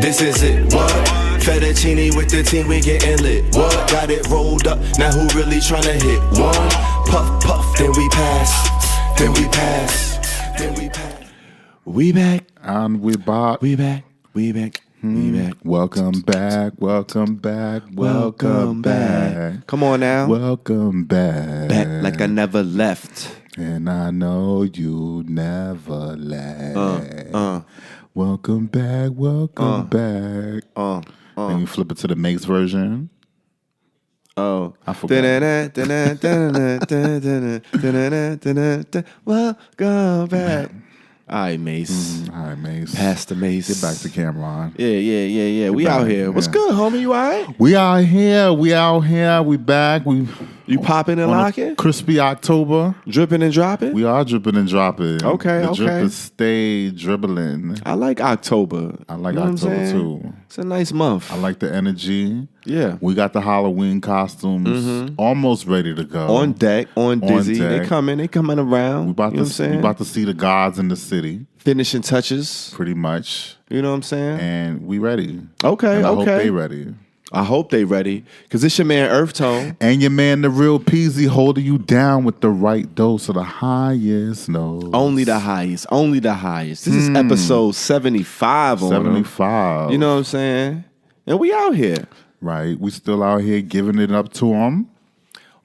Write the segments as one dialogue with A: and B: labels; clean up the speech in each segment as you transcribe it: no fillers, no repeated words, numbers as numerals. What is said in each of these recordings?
A: This is it, what? Fettuccine with the team, we getting lit. What? Got it rolled up, now who really tryna hit? One, puff, puff, then we pass. Then we pass. Then we pass. We back.
B: And we back.
A: We back. We back. We back.
B: Welcome back. Welcome back. Welcome back.
A: Come on now.
B: Welcome back.
A: Back like I never left.
B: And I know you never left. Welcome back. Welcome back. Then you flip it to the Mace version.
A: Oh,
B: I forgot.
A: Welcome back. All right, Mace.
B: All right, Mace.
A: Pass the Mace.
B: Get back to Cameron.
A: Yeah. We out here. What's good, homie? You all right?
B: We out here. We back.
A: You popping and locking?
B: Crispy October.
A: Dripping and dropping?
B: We are dripping and dropping.
A: Okay.
B: The drip is stay dribbling.
A: I like October.
B: I like October too.
A: It's a nice month.
B: I like the energy.
A: Yeah.
B: We got the Halloween costumes almost ready to go.
A: On deck, on dizzy.
B: deck.
A: They coming around.
B: We about to see the gods in the city.
A: Finishing touches.
B: Pretty much.
A: You know what I'm saying?
B: And we ready.
A: Okay,
B: and I hope they ready.
A: I hope they ready. Because it's your man EarthTone.
B: And your man, the real Peasy, holding you down with the right dose of the highest notes.
A: Only the highest. Only the highest. This is episode 75 on
B: 75.
A: You know what I'm saying? And we out here.
B: Right. We still out here giving it up to them.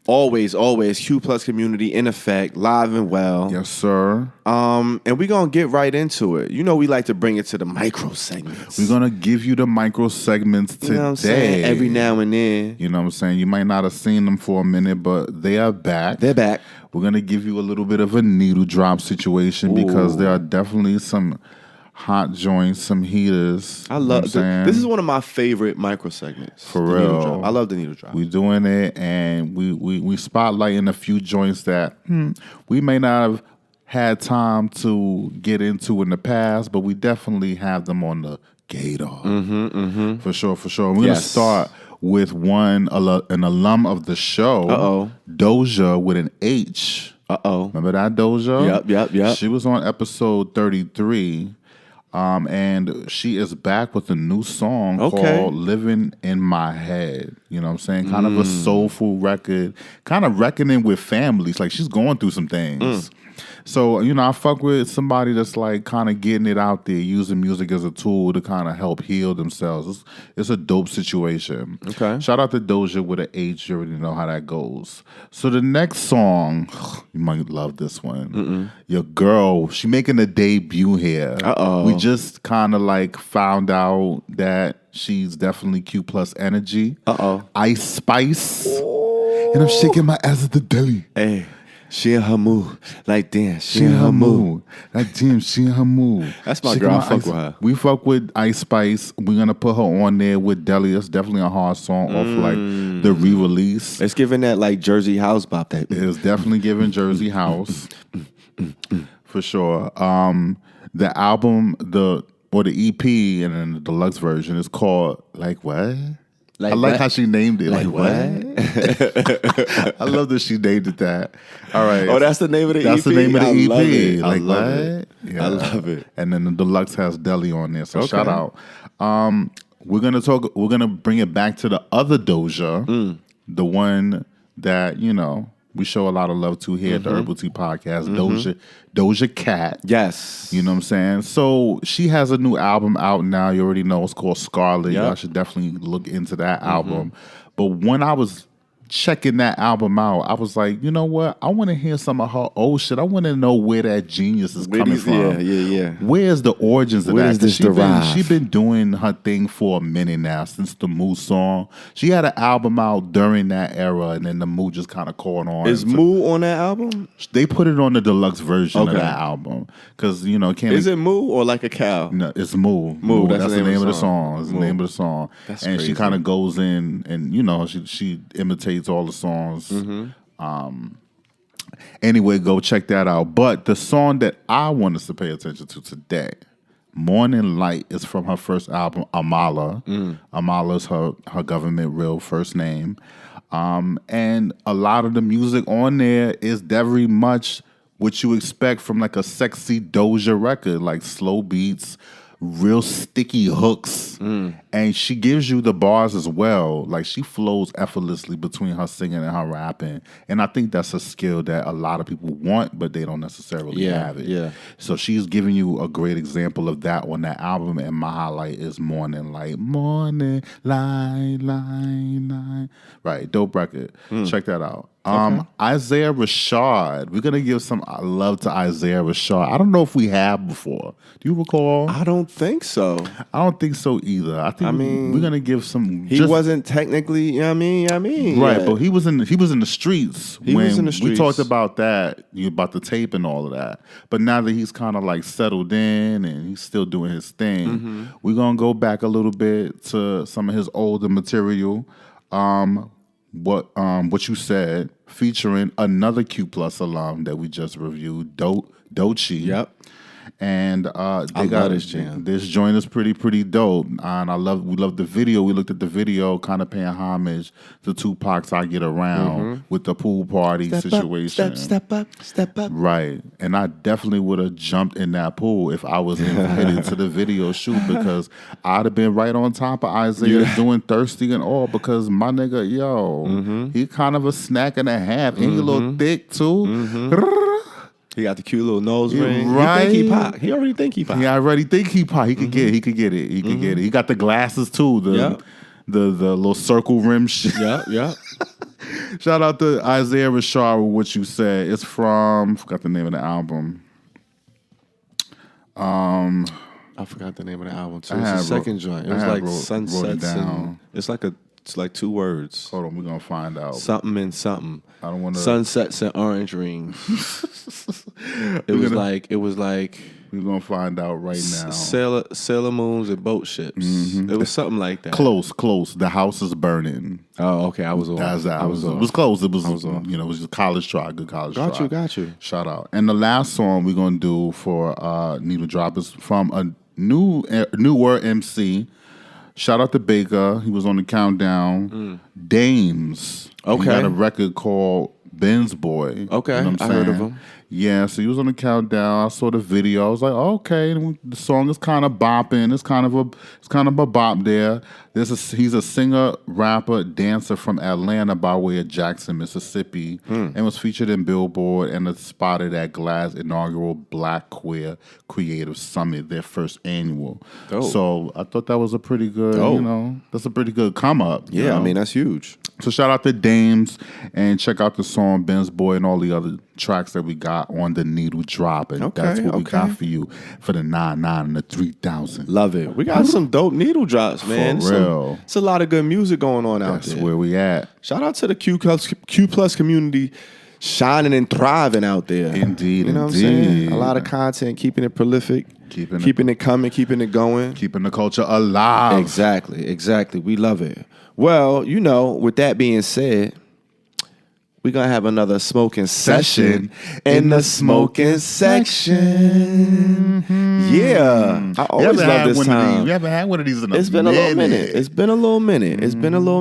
A: Always. Q Plus community in effect, live and well.
B: Yes, sir.
A: And we're going to get right into it. You know we like to bring it to the micro segments.
B: We're going to give you the micro segments today.
A: You know what I'm saying? Every now and then.
B: You know what I'm saying? You might not have seen them for a minute, but they are back.
A: They're back.
B: We're going to give you a little bit of a needle drop situation because there are definitely some hot joints, some heaters.
A: I love this. Is one of my favorite micro segments.
B: For real.
A: I love the needle drop.
B: We're doing it, and we spotlighting a few joints that we may not have had time to get into in the past, but we definitely have them on the gator. For sure. We're going to start with an alum of the show, Doja with an H. Remember that, Doja?
A: Yep.
B: She was on episode 33. And she is back with a new song called Living in My Head. You know what I'm saying? Kind of a soulful record, kind of reckoning with families. Like, she's going through some things. So, you know, I fuck with somebody that's like kind of getting it out there, using music as a tool to kind of help heal themselves. It's a dope situation.
A: Okay.
B: Shout out to Doja with an H. You already know how that goes. So the next song, you might love this one. Your girl, she making a debut here. We just kind of like found out that she's definitely Q Plus energy. Ice Spice. And I'm shaking my ass at the deli.
A: Hey. She in her mood. Like, damn, she in her mood.
B: Like, damn, she in her mood.
A: That's my girl. I fuck with her.
B: We fuck with Ice Spice. We're going to put her on there with Deli. It's definitely a hard song off, like, the re-release.
A: It's giving that, like, Jersey House bop. That.
B: It's definitely giving Jersey House. For sure. The album, the EP, and then the deluxe version is called, like, what? I like how she named it. Like what? I love that she named it that. All right.
A: Oh, that's the name of the EP?
B: That's the name of the EP.
A: Love it.
B: Like
A: I love
B: what?
A: It.
B: Yeah.
A: I love it.
B: And then the deluxe has Deli on there. So shout out. We're gonna bring it back to the other Doja, the one that, you know, we show a lot of love to here at the Herbal Tea Podcast, Doja Cat.
A: Yes.
B: You know what I'm saying? So she has a new album out now. You already know it's called Scarlet.
A: Yep.
B: Y'all should definitely look into that album. But when I was checking that album out, I was like, you know what? I want to hear some of her old shit. I want to know where that genius is coming from.
A: Yeah.
B: Where's the origins of
A: Where's
B: that?
A: this derived?
B: She been doing her thing for a minute now, since the Moo song. She had an album out during that era, and then the Moo just kind of caught on.
A: Is Moo on that album?
B: They put it on the deluxe version of that album. Because, you know,
A: is it Moo or like a cow?
B: No, it's Moo.
A: Moo,
B: that's the name of the song. It's the name of the song.
A: That's
B: and
A: crazy.
B: she kind of goes in and, you know, she imitates all the songs. Anyway, go check that out. But the song that I want us to pay attention to today, Morning Light, is from her first album, Amala. Amala is her government real first name. And a lot of the music on there is very much what you expect from like a sexy Doja record, like slow beats, real sticky hooks, and she gives you the bars as well. Like she flows effortlessly between her singing and her rapping, and I think that's a skill that a lot of people want, but they don't necessarily have it.
C: Yeah.
B: So she's giving you a great example of that on that album, and my highlight is Morning Light, Morning Light, Light. Right, dope record. Check that out. Isaiah Rashad. We're gonna give some love to Isaiah Rashad. I don't know if we have before. Do you recall?
C: I don't think so.
B: I don't think so either. I think we're gonna give some.
C: He wasn't technically, right,
B: but he was in the streets.
C: He was in the streets.
B: We talked about that, about the tape and all of that. But now that he's kind of like settled in and he's still doing his thing, we're gonna go back a little bit to some of his older material. What you said, featuring another Q Plus alum that we just reviewed, Dochi.
C: Yep.
B: And
C: I love this jam.
B: This joint is pretty dope, and we love the video. We looked at the video, kind of paying homage to Tupac's "I Get Around" with the pool party situation.
C: Step up.
B: Right, and I definitely would have jumped in that pool if I was invited to the video shoot, because I'd have been right on top of Isaiah doing Thirsty and all, because my nigga, he kind of a snack and a half, and he a little thick too.
C: He got the cute little nose ring.
B: Right.
C: He already think he pop.
B: Yeah, I already think he pop. He could get it. He could get it. He got the glasses too. The little circle rim shit.
C: Yeah.
B: Shout out to Isaiah Rashad with What You Said. It's from, forgot the name of the album.
C: I forgot the name of the album too. It's the second joint. It was like Sunsets. It's like 2 words.
B: Hold on, we're gonna find out.
C: Something and something.
B: I don't want to.
C: Sunsets and orange rings. It was like.
B: We're gonna find out right now.
C: Sailor moons and boat ships. It was something like that.
B: Close. The house is burning.
C: Oh, okay. I was on.
B: It was close. It was it was just college try. Good college try.
C: Got you.
B: Shout out. And the last song we're gonna do for Needle Drop is from a newer MC. Shout out to Baker. He was on the countdown. Dames.
C: Okay.
B: He got a record called Ben's Boy.
C: Okay.
B: You know what I'm
C: I heard
B: saying?
C: of him.
B: Yeah, so he was on the countdown. I saw the video. I was like, okay, the song is kind of bopping. It's kind of a bop there. He's a singer, rapper, dancer from Atlanta by way of Jackson, Mississippi, and was featured in Billboard and was spotted at Glass inaugural Black Queer Creative Summit, their first annual.
C: Dope.
B: So I thought that was a pretty good, that's a pretty good come up.
C: Yeah, I mean, that's huge.
B: So shout out to Dames and check out the song Ben's Boy and all the other tracks that we got on the Needle Drop. And that's what we got for you for the 99 and the 3000.
C: Love it. We got some dope needle drops, man.
B: For real.
C: It's a lot of good music going on out there.
B: That's where we at.
C: Shout out to the Q Plus community shining and thriving out there.
B: Indeed,
C: you know what I'm saying? A lot of content, keeping it prolific, keeping it coming, keeping it going.
B: Keeping the culture alive.
C: Exactly. We love it. Well, with that being said, we're going to have another smoking session in the smoking section. Yeah. I always love this time.
B: We haven't had one of these in a minute.
C: It's been a little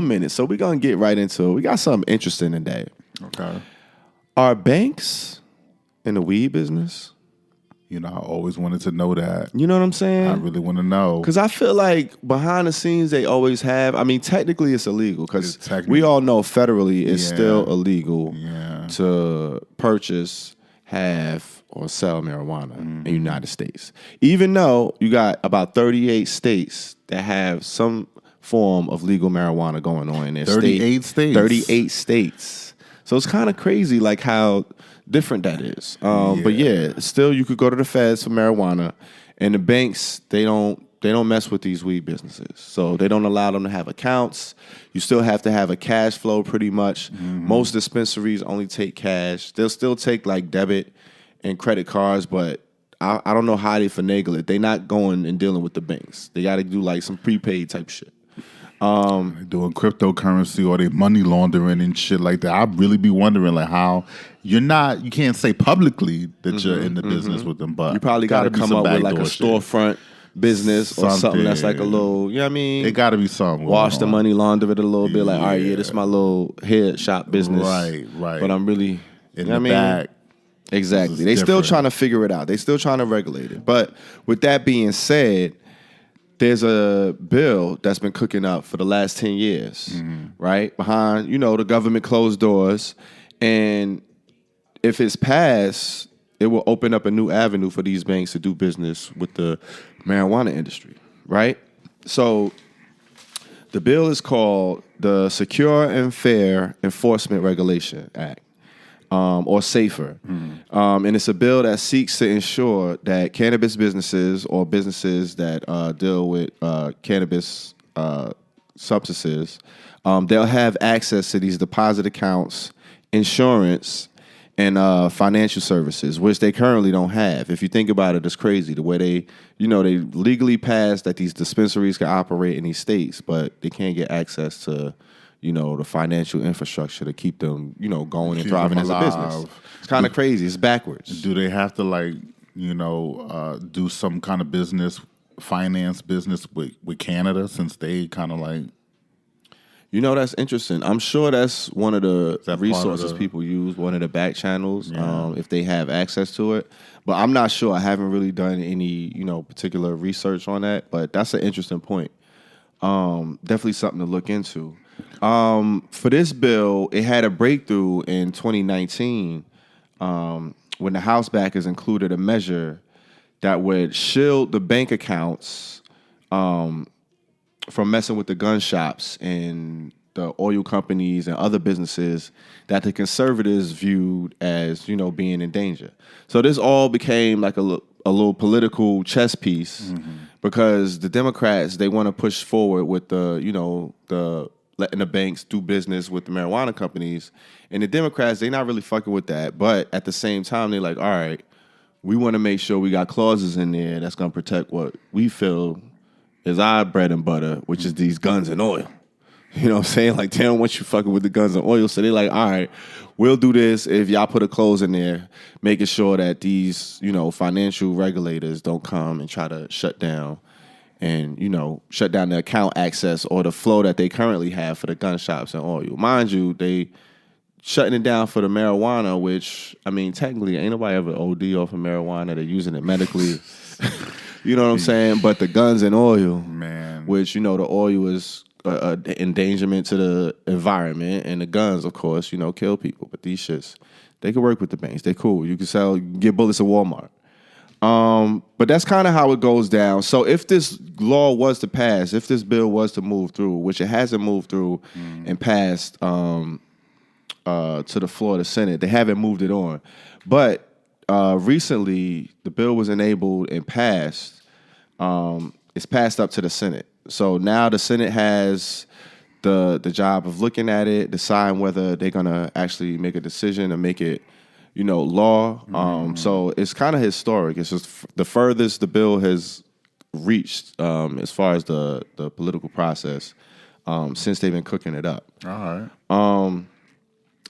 C: minute. So we're going to get right into it. We got something interesting today.
B: Okay.
C: Are banks in the weed business?
B: I always wanted to know that.
C: You know what I'm saying?
B: I really want to know.
C: Because I feel like behind the scenes, they always have. I mean, technically, it's illegal. Because we all know federally it's still illegal to purchase, have, or sell marijuana in the United States. Even though you got about 38 states that have some form of legal marijuana going on in their
B: 38 states?
C: 38 states. So it's kind of crazy like how different that is. But yeah, still you could go to the feds for marijuana, and the banks, they don't mess with these weed businesses. So they don't allow them to have accounts. You still have to have a cash flow pretty much. Most dispensaries only take cash. They'll still take like debit and credit cards, but I don't know how they finagle it. They're not going and dealing with the banks. They got to do like some prepaid type shit.
B: Doing cryptocurrency or they money laundering and shit like that. I'd really be wondering like how you can't say publicly that you're in the business with them, but
C: you probably got to come up with like a storefront business or something that's like a little, you know what I mean?
B: It got to be something.
C: Wash the money, launder it a little bit. Like, all right, this is my little head shop business.
B: Right.
C: But I'm really,
B: in the back.
C: Exactly. They still trying to figure it out. They still trying to regulate it. But with that being said, there's a bill that's been cooking up for the last 10 years, right? Behind, the government closed doors. And if it's passed, it will open up a new avenue for these banks to do business with the marijuana industry, right? So the bill is called the Secure and Fair Enforcement Regulation Act. Or SAFER. And it's a bill that seeks to ensure that cannabis businesses or businesses that deal with cannabis substances, they'll have access to these deposit accounts, insurance, and financial services, which they currently don't have. If you think about it, it's crazy the way they legally passed that these dispensaries can operate in these states, but they can't get access to the financial infrastructure to keep them, going and thriving as a business. It's kind of crazy. It's backwards.
B: Do they have to do some kind of finance business with Canada, since they kind of like?
C: That's interesting. I'm sure that's one of the resources people use, one of the back channels, if they have access to it. But I'm not sure. I haven't really done any, particular research on that. But that's an interesting point. Definitely something to look into. For this bill, it had a breakthrough in 2019 when the House backers included a measure that would shield the bank accounts from messing with the gun shops and the oil companies and other businesses that the conservatives viewed as, being in danger. So this all became like a little political chess piece because the Democrats, they want to push forward with the letting the banks do business with the marijuana companies. And the Democrats, they're not really fucking with that. But at the same time, they're like, all right, we want to make sure we got clauses in there that's going to protect what we feel is our bread and butter, which is these guns and oil. You know what I'm saying? Like, they don't want you fucking with the guns and oil. So they're like, all right, we'll do this if y'all put a clause in there, making sure that these, financial regulators don't come and try to shut down and, shut down the account access or the flow that they currently have for the gun shops and oil. Mind you, they shutting it down for the marijuana, which, technically ain't nobody ever OD off of marijuana. They're using it medically. You know what I'm saying? But the guns and oil,
B: man,
C: which, the oil is endangerment to the environment, and the guns, of course, kill people. But these shits, they can work with the banks. They cool. You can get bullets at Walmart. But that's kind of how it goes down. So if this law was to pass, if this bill was to move through, which it hasn't moved through and passed to the floor of the Senate, they haven't moved it on. But recently, the bill was enabled and passed. It's passed up to the Senate. So now the Senate has the job of looking at it, deciding whether they're going to actually make a decision and make it law. So it's kind of historic. It's just the furthest the bill has reached as far as the political process since they've been cooking it up.
B: All right.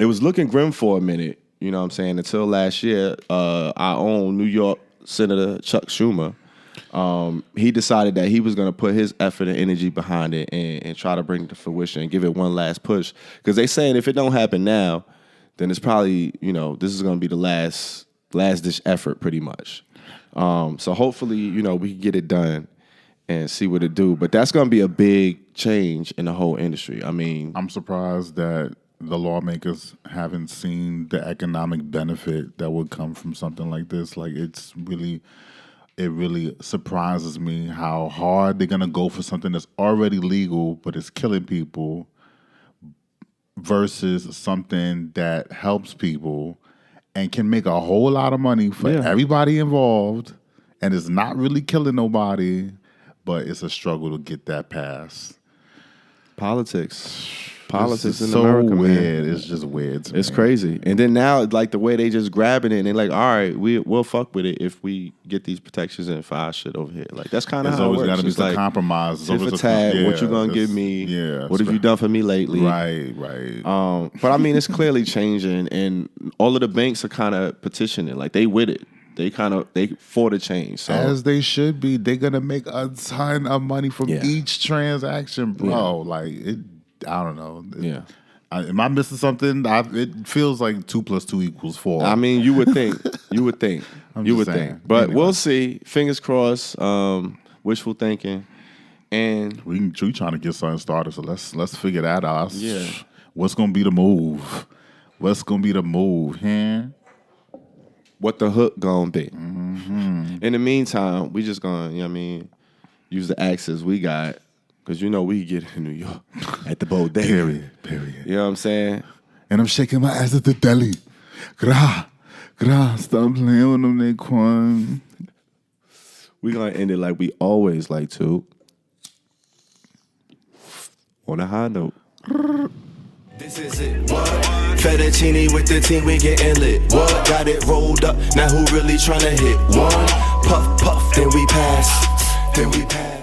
C: It was looking grim for a minute, until last year, our own New York Senator Chuck Schumer, he decided that he was going to put his effort and energy behind it and try to bring it to fruition and give it one last push. Because they saying if it don't happen now, then it's probably, this is going to be the last ditch effort pretty much. So hopefully, we can get it done and see what it do. But that's going to be a big change in the whole industry.
B: I'm surprised that the lawmakers haven't seen the economic benefit that would come from something like this. Like, it really surprises me how hard they're going to go for something that's already legal, but it's killing people, versus something that helps people and can make a whole lot of money for everybody involved and is not really killing nobody, but it's a struggle to get that passed.
C: Politics
B: It's
C: in
B: so
C: America,
B: weird.
C: man.
B: It's just weird to
C: It's
B: me.
C: crazy. And then now, like, the way they just grabbing it and they're like, all right, we'll fuck with it if we get these protections and file shit over here. Like, that's kind of how it works.
B: There's always got to be
C: It's
B: some
C: like,
B: compromise.
C: tit for tat, what you gonna give me?
B: Yeah.
C: What have you done for me lately?
B: Right.
C: But it's clearly changing, and all of the banks are kind of petitioning. Like, they with it. They for the change. So
B: as they should be. They're gonna make a ton of money from each transaction, bro.
C: Yeah.
B: Like, I don't know.
C: Yeah.
B: Am I missing something? It feels like 2 + 2 = 4.
C: You would think. You would think.
B: I'm
C: You
B: just
C: would
B: saying.
C: think. But
B: Anyway.
C: we'll see. Fingers crossed. Wishful thinking. And
B: we trying to get something started, so let's figure that out.
C: Yeah.
B: What's gonna be the move? What's gonna be the move?
C: What the hook gonna be?
B: Mm-hmm.
C: In the meantime, we just gonna, use the access we got, because we get in New York at the bodega.
B: Period.
C: You know what I'm saying?
B: And I'm shaking my ass at the deli. Gra, stop playing with them, Naquan.
C: We gonna end it like we always like to. On a high note.
A: This is it, what? Fettuccine with the team, we getting lit. What? Got it rolled up, now who really tryna hit? One, puff, then we pass.